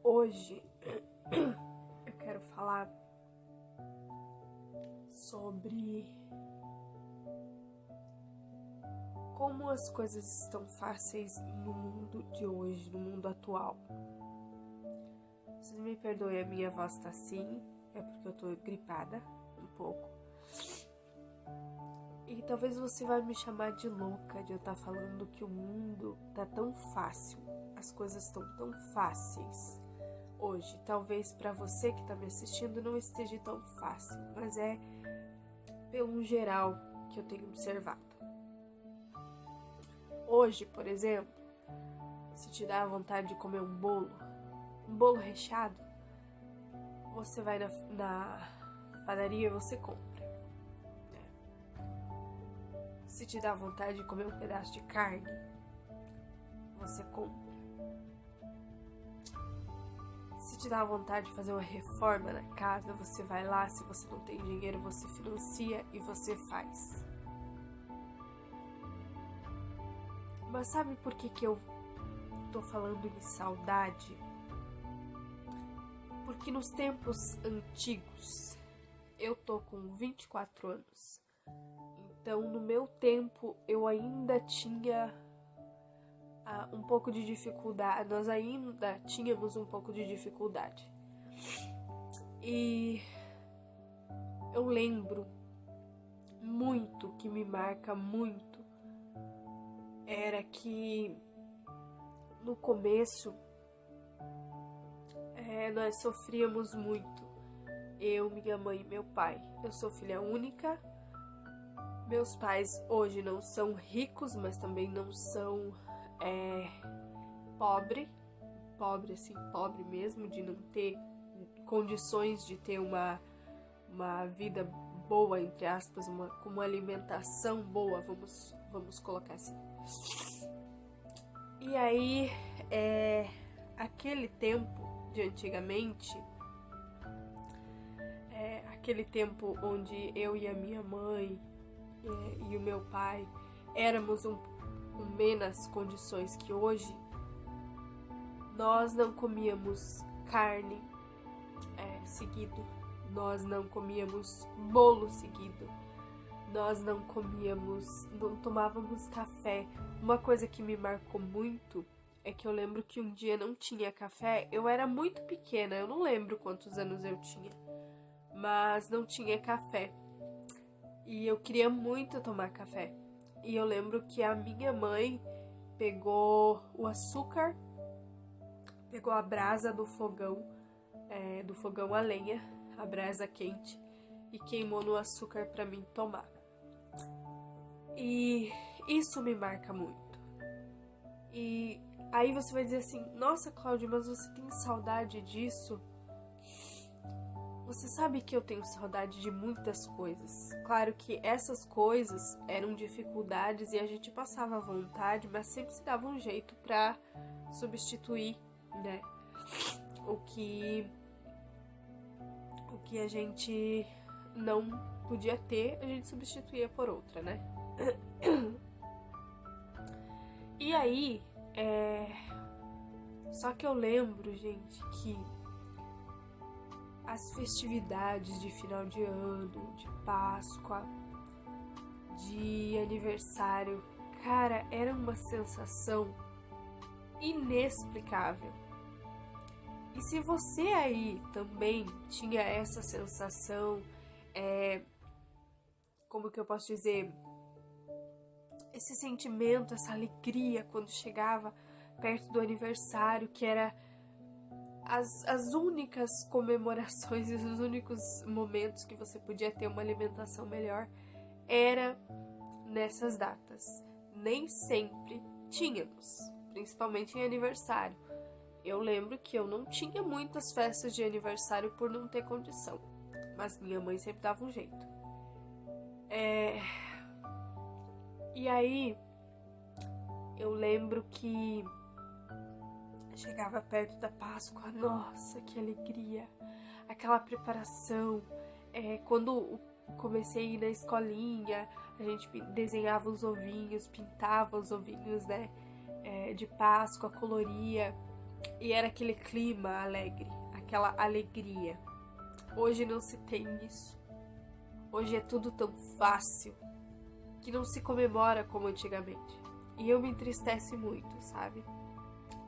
Hoje eu quero falar sobre como as coisas estão fáceis no mundo de hoje, no mundo atual. Vocês me perdoem, a minha voz tá assim, é porque eu tô gripada um pouco. E talvez você vai me chamar de louca de eu estar falando que o mundo tá tão fácil, as coisas estão tão fáceis hoje. Talvez para você que tá me assistindo não esteja tão fácil, mas é pelo geral que eu tenho observado. Hoje, por exemplo, se te dá vontade de comer um bolo recheado, você vai na padaria e você compra. Se te dá vontade de comer um pedaço de carne, você compra. Se te dá vontade de fazer uma reforma na casa, você vai lá. Se você não tem dinheiro, você financia e você faz. Mas sabe por que eu tô falando em saudade? Porque nos tempos antigos, eu tô com 24 anos. Então, no meu tempo, eu ainda tinha um pouco de dificuldade. Nós ainda tínhamos um pouco de dificuldade. E eu lembro muito, que me marca muito, era que no começo nós sofríamos muito. Eu, minha mãe e meu pai. Eu sou filha única. Meus pais hoje não são ricos, mas também não são pobre mesmo, de não ter condições de ter uma vida boa, entre aspas, com uma alimentação boa, vamos colocar assim. E aí, aquele tempo de antigamente, aquele tempo onde eu e a minha mãe e o meu pai éramos com menos condições que hoje, nós não comíamos carne seguido, nós não comíamos bolo seguido, nós não tomávamos café. Uma coisa que me marcou muito é que eu lembro que um dia não tinha café. Eu era muito pequena, eu não lembro quantos anos eu tinha, mas não tinha café. E eu queria muito tomar café. E eu lembro que a minha mãe pegou o açúcar, pegou a brasa do fogão a lenha, a brasa quente, e queimou no açúcar para mim tomar. E isso me marca muito. E aí você vai dizer assim: nossa, Cláudia, mas você tem saudade disso? Você sabe que eu tenho saudade de muitas coisas. Claro que essas coisas eram dificuldades e a gente passava vontade, mas sempre se dava um jeito para substituir, né? O que a gente não podia ter, a gente substituía por outra, né? E aí, só que eu lembro, gente, que as festividades de final de ano, de Páscoa, de aniversário, cara, era uma sensação inexplicável. E se você aí também tinha essa sensação, como que eu posso dizer, esse sentimento, essa alegria quando chegava perto do aniversário, que era as únicas comemorações e os únicos momentos que você podia ter uma alimentação melhor, era nessas datas. Nem sempre tínhamos, principalmente em aniversário. Eu lembro que eu não tinha muitas festas de aniversário por não ter condição, mas minha mãe sempre dava um jeito. E aí, eu lembro que chegava perto da Páscoa, nossa, que alegria, aquela preparação. Quando comecei a ir na escolinha, a gente desenhava os ovinhos, pintava os ovinhos, né, de Páscoa, coloria. E era aquele clima alegre, aquela alegria. Hoje não se tem isso. Hoje é tudo tão fácil que não se comemora como antigamente. E eu me entristece muito, sabe?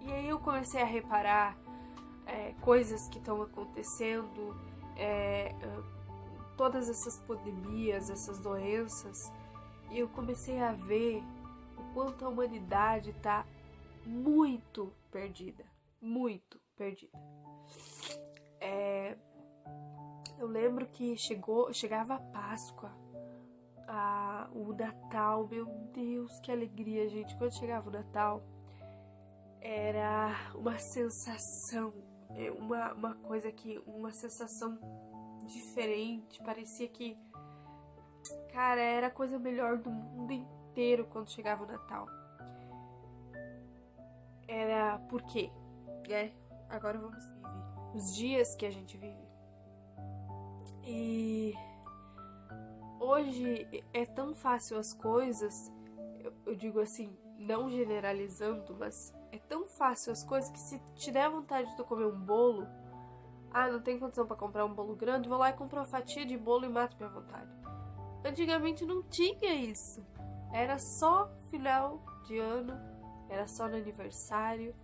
E aí eu comecei a reparar coisas que estão acontecendo, todas essas pandemias, essas doenças, e eu comecei a ver o quanto a humanidade está muito perdida, muito perdida. Eu lembro que chegava a Páscoa, o Natal, meu Deus, que alegria, gente. Quando chegava o Natal, era uma sensação, uma coisa que, uma sensação diferente. Parecia que, cara, era a coisa melhor do mundo inteiro quando chegava o Natal. Era por quê? Agora vamos viver os dias que a gente vive. E hoje é tão fácil as coisas, eu digo assim, não generalizando, mas é tão fácil as coisas que se te der vontade de tu comer um bolo, não tem condição para comprar um bolo grande, vou lá e compro uma fatia de bolo e mato minha vontade. Antigamente não tinha isso. Era só final de ano, era só no aniversário,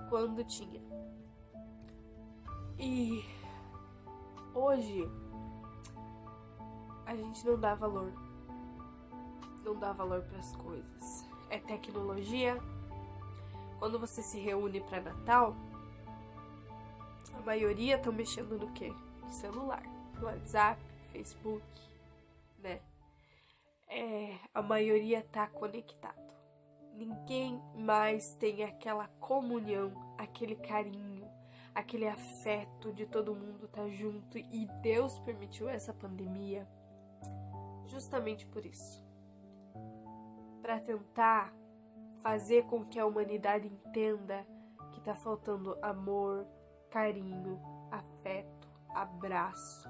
quando tinha. E hoje a gente não dá valor. Não dá valor para as coisas. É tecnologia. Quando você se reúne para Natal, a maioria estão mexendo no quê? No celular, no WhatsApp, Facebook, né? A maioria tá conectado. Ninguém mais tem aquela comunhão, aquele carinho, aquele afeto de todo mundo tá junto. E Deus permitiu essa pandemia justamente por isso. Para tentar fazer com que a humanidade entenda que tá faltando amor, carinho, afeto, abraço.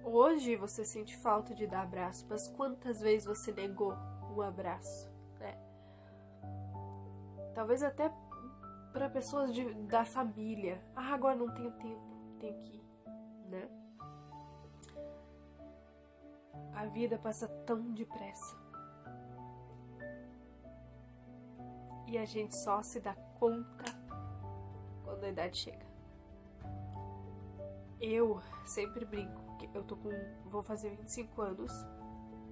Hoje você sente falta de dar abraço, mas quantas vezes você negou um abraço, né? Talvez até para pessoas da família. Agora não tenho tempo, tenho que ir, né? A vida passa tão depressa. E a gente só se dá conta quando a idade chega. Eu sempre brinco, que vou fazer 25 anos,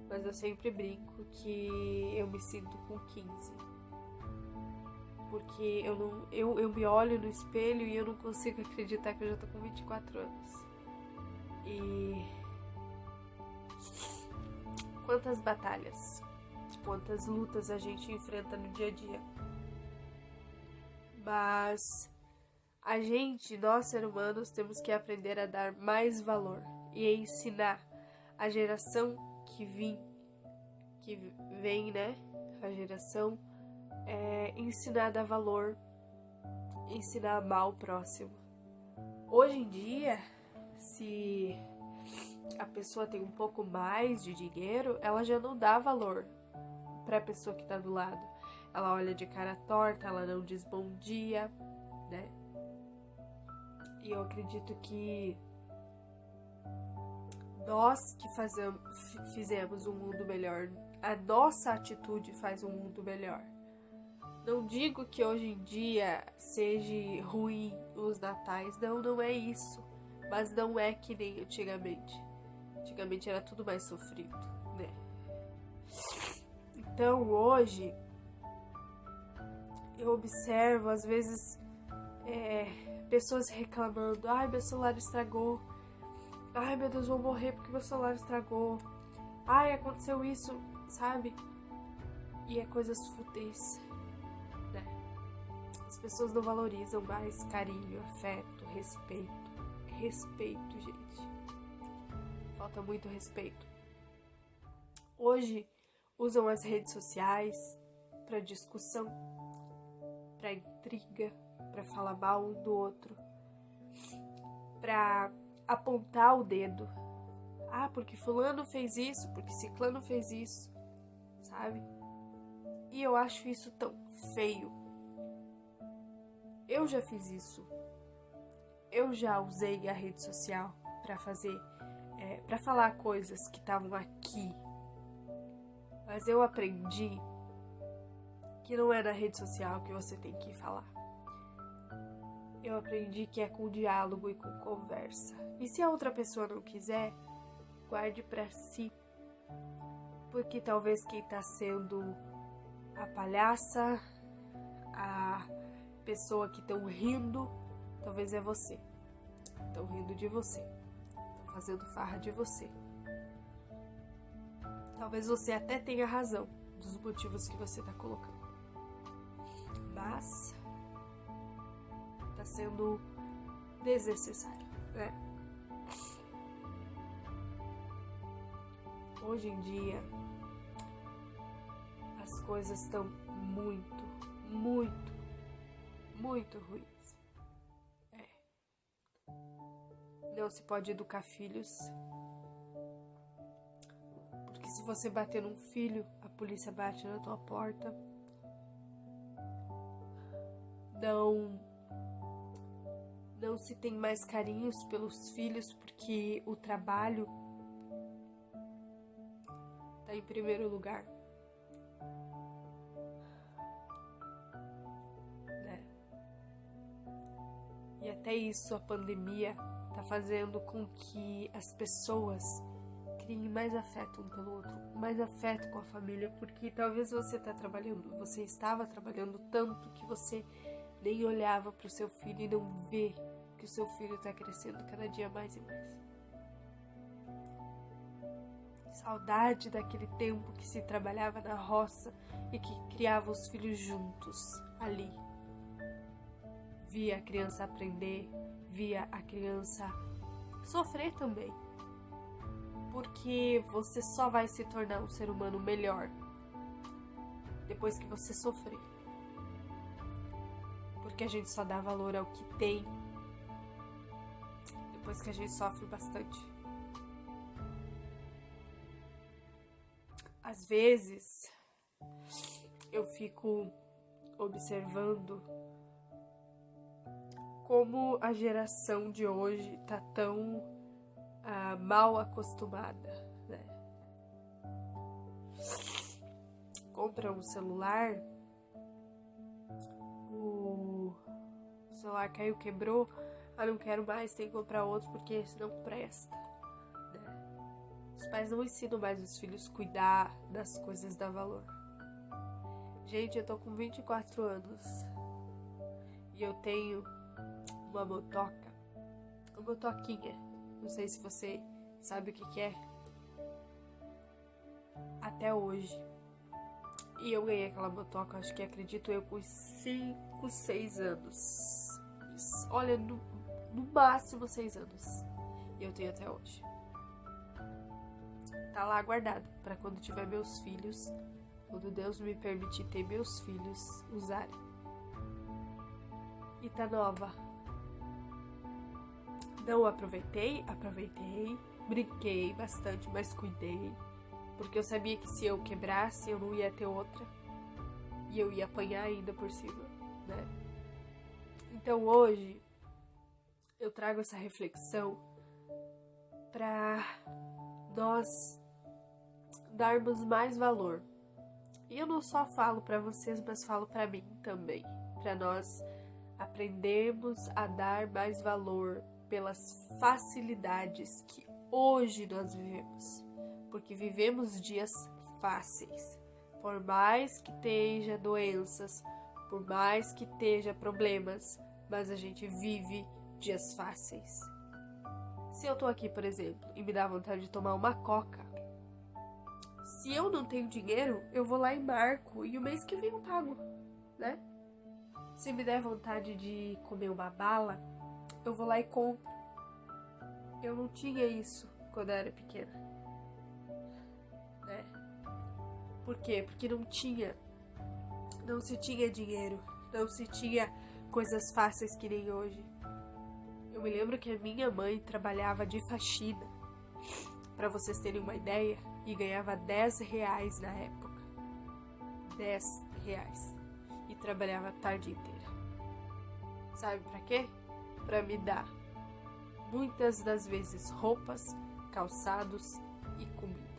mas eu sempre brinco que eu me sinto com 15. Porque eu me olho no espelho e eu não consigo acreditar que eu já tô com 24 anos. E quantas batalhas, quantas lutas a gente enfrenta no dia a dia. Mas a gente, nós seres humanos, temos que aprender a dar mais valor e a ensinar a geração que vem, né? A geração ensinar a dar valor, ensinar a amar o próximo. Hoje em dia, se a pessoa tem um pouco mais de dinheiro, ela já não dá valor para a pessoa que tá do lado. Ela olha de cara torta, ela não diz bom dia, né? E eu acredito que nós que fizemos um mundo melhor, a nossa atitude faz um mundo melhor. Não digo que hoje em dia seja ruim os natais, não é isso. Mas não é que nem antigamente. Antigamente era tudo mais sofrido, né? Então hoje eu observo às vezes pessoas reclamando: ai, meu celular estragou, ai meu Deus, vou morrer porque meu celular estragou, ai, aconteceu isso, sabe? E é coisas fúteis, né? As pessoas não valorizam mais carinho, afeto, respeito, gente. Falta muito respeito. Hoje usam as redes sociais para discussão, para intriga, para falar mal um do outro, para apontar o dedo. Porque fulano fez isso, porque ciclano fez isso, sabe? E eu acho isso tão feio. Eu já fiz isso. Eu já usei a rede social para para falar coisas que estavam aqui. Mas eu aprendi que não é na rede social que você tem que falar. Eu aprendi que é com diálogo e com conversa. E se a outra pessoa não quiser, guarde pra si. Porque talvez quem tá sendo a palhaça, a pessoa que estão rindo, talvez é você. Estão rindo de você. Estão fazendo farra de você. Talvez você até tenha razão dos motivos que você tá colocando. Mas tá sendo desnecessário, né? Hoje em dia as coisas estão muito, muito, muito ruins. Não se pode educar filhos, porque se você bater num filho, a polícia bate na tua porta. Não se tem mais carinhos pelos filhos, porque o trabalho tá em primeiro lugar. Né? E até isso a pandemia tá fazendo com que as pessoas criem mais afeto um pelo outro, mais afeto com a família, porque talvez você estava trabalhando tanto que você nem olhava para o seu filho e não vê que o seu filho está crescendo cada dia mais e mais. Saudade daquele tempo que se trabalhava na roça e que criava os filhos juntos ali. Via a criança aprender, via a criança sofrer também. Porque você só vai se tornar um ser humano melhor depois que você sofrer. Porque a gente só dá valor ao que tem depois que a gente sofre bastante. Às vezes eu fico observando como a geração de hoje tá tão mal acostumada, né? Compra um celular, o celular caiu, quebrou, não quero mais, tem que comprar outro porque esse não presta, né? Os pais não ensinam mais os filhos a cuidar das coisas, dar valor. Gente, eu tô com 24 anos e eu tenho uma motoquinha, não sei se você sabe o que é, até hoje. E eu ganhei aquela motoca, acho que acredito eu, com 5, 6 anos. Olha, no máximo 6 anos. E eu tenho até hoje. Tá lá guardado para quando tiver meus filhos, quando Deus me permitir ter meus filhos, usarem. E tá nova. Não aproveitei, brinquei bastante, mas cuidei. Porque eu sabia que se eu quebrasse, eu não ia ter outra. E eu ia apanhar ainda por cima, né? Então hoje, eu trago essa reflexão para nós darmos mais valor. E eu não só falo para vocês, mas falo para mim também. Para nós aprendermos a dar mais valor pelas facilidades que hoje nós vivemos. Porque vivemos dias fáceis. Por mais que esteja doenças, por mais que esteja problemas, mas a gente vive dias fáceis. Se eu tô aqui, por exemplo, e me dá vontade de tomar uma coca, se eu não tenho dinheiro, eu vou lá e marco, e o mês que vem eu pago, né? Se me der vontade de comer uma bala, eu vou lá e compro. Eu não tinha isso quando eu era pequena. Né? Por quê? Porque não se tinha dinheiro, não se tinha coisas fáceis que nem hoje. Eu me lembro que a minha mãe trabalhava de faxina, para vocês terem uma ideia, e ganhava R$10 na época. R$10. E trabalhava a tarde inteira. Sabe pra quê? Pra me dar, muitas das vezes, roupas, calçados e comida.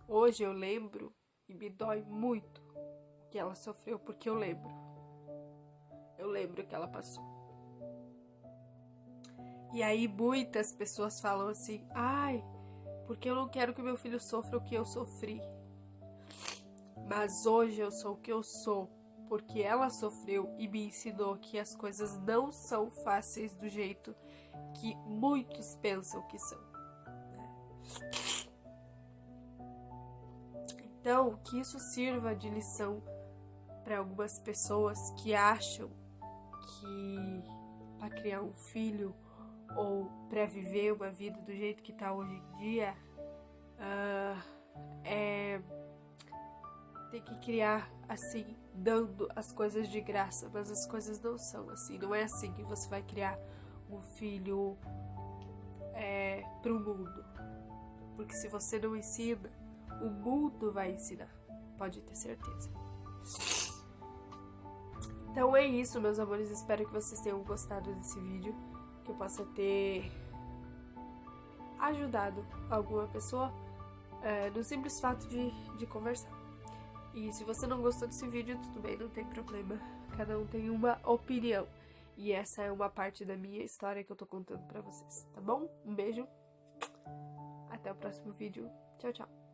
Hoje eu lembro e me dói muito que ela sofreu, porque eu lembro que ela passou. E aí muitas pessoas falam assim: ai, porque eu não quero que meu filho sofra o que eu sofri. Mas hoje eu sou o que eu sou, porque ela sofreu e me ensinou que as coisas não são fáceis do jeito que muitos pensam que são. Então, que isso sirva de lição para algumas pessoas que acham que para criar um filho ou para viver uma vida do jeito que está hoje em dia, tem que criar assim, dando as coisas de graça, mas as coisas não são assim. Não é assim que você vai criar um filho para o mundo, porque se você não ensina, o mundo vai ensinar, pode ter certeza. Então é isso, meus amores, espero que vocês tenham gostado desse vídeo, que eu possa ter ajudado alguma pessoa no simples fato de conversar. E se você não gostou desse vídeo, tudo bem, não tem problema, cada um tem uma opinião, e essa é uma parte da minha história que eu tô contando pra vocês, tá bom? Um beijo, até o próximo vídeo, tchau, tchau.